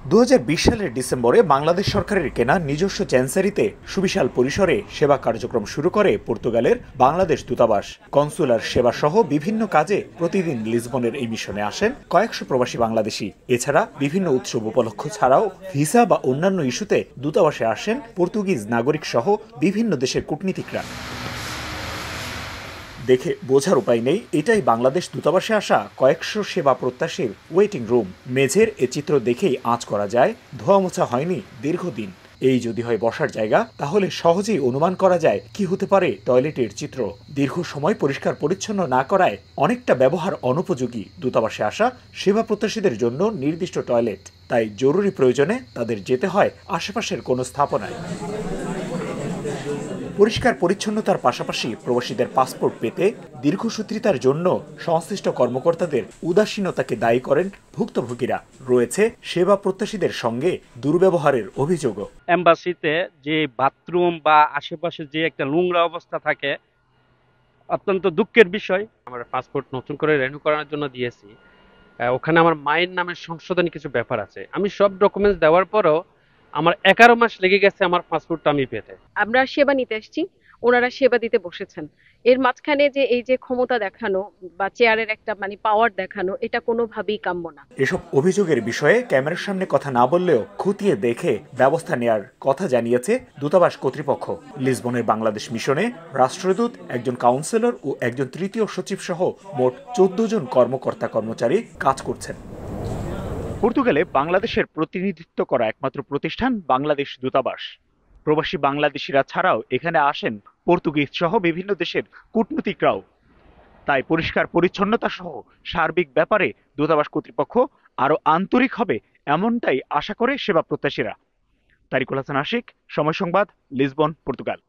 2020 সালের ডিসেম্বরে বাংলাদেশ সরকারের কেনা নিজস্ব চ্যান্সারিতে সুবিশাল পরিসরে সেবা কার্যক্রম শুরু করে পর্তুগালের বাংলাদেশ দূতাবাস। কনসুলার সেবা সহ বিভিন্ন কাজে প্রতিদিন লিসবনের এই মিশনে আসেন কয়েকশো প্রবাসী বাংলাদেশি। এছাড়া বিভিন্ন উৎসব উপলক্ষ ছাড়াও ভিসা বা অন্যান্য ইস্যুতে দূতাবাসে আসেন পর্তুগিজ নাগরিক সহ বিভিন্ন দেশের কূটনীতিকরা। দেখে বোঝার উপায় নেই, এটাই বাংলাদেশ দূতাবাসে আসা কয়েকশো সেবা প্রত্যাশীর ওয়েটিং রুম। মেঝের এ চিত্র দেখেই আঁচ করা যায় ধোয়া মোছা হয়নি দীর্ঘদিন। এই যদি হয় বসার জায়গা, তাহলে সহজেই অনুমান করা যায় কি হতে পারে টয়লেটের চিত্র। দীর্ঘ সময় পরিষ্কার পরিচ্ছন্ন না করায় অনেকটা ব্যবহার অনুপযোগী দূতাবাসে আসা সেবা প্রত্যাশীদের জন্য নির্দিষ্ট টয়লেট। তাই জরুরি প্রয়োজনে তাদের যেতে হয় আশেপাশের কোনো স্থাপনায়। পরিষ্কার পরিচ্ছন্নতার পাশাপাশি প্রবাসীদের পাসপোর্ট পেতে দীর্ঘসূত্রিতার জন্য সংশ্লিষ্ট কর্মকর্তাদের উদাসীনতাকে দায়ী করেন ভুক্তভোগীরা। রয়েছে সেবা প্রত্যাশীদের সঙ্গে দুর্ব্যবহারের অভিযোগও। এম্বাসিতে যে বাথরুম বা আশেপাশে যে একটা নোংরা অবস্থা থাকে, অত্যন্ত দুঃখের বিষয়। আমার পাসপোর্ট নতুন করে রিনিউ করার জন্য দিয়েছি, ওখানে আমার মায়ের নামের সংশোধনী কিছু ব্যাপার আছে। আমি সব ডকুমেন্টস দেওয়ার পরও আমার 11 মাস লেগে গেছে আমার পাসপোর্টটা আমি পেতে। আমরা সেবা নিতে আসছি, ওনারা সেবা দিতে বসেছেন। এর মাঝখানে যে এই যে ক্ষমতা দেখানো বা চেয়ারের একটা পাওয়ার দেখানো, এটা কোনোভাবেই কাম্য না। এসব অভিযোগের বিষয়ে ক্যামেরার সামনে কথা না বললেও খতিয়ে দেখে ব্যবস্থা নেয়ার কথা জানিয়েছে দূতাবাস কর্তৃপক্ষ। লিসবনের বাংলাদেশ মিশনে রাষ্ট্রদূত, একজন কাউন্সিলর ও একজন তৃতীয় সচিব সহ মোট 14 জন কর্মকর্তা কর্মচারী কাজ করছেন। পর্তুগালে বাংলাদেশের প্রতিনিধিত্ব করা একমাত্র প্রতিষ্ঠান বাংলাদেশ দূতাবাস। প্রবাসী বাংলাদেশিরা ছাড়াও এখানে আসেন পর্তুগিজ সহ বিভিন্ন দেশের কূটনীতিকরাও। তাই পরিষ্কার পরিচ্ছন্নতা সহ সার্বিক ব্যাপারে দূতাবাস কর্তৃপক্ষ আরও আন্তরিক হবে, এমনটাই আশা করে সেবা প্রত্যাশীরা। তারিকুল হাসান আশিক, সময় সংবাদ, লিসবন, পর্তুগাল।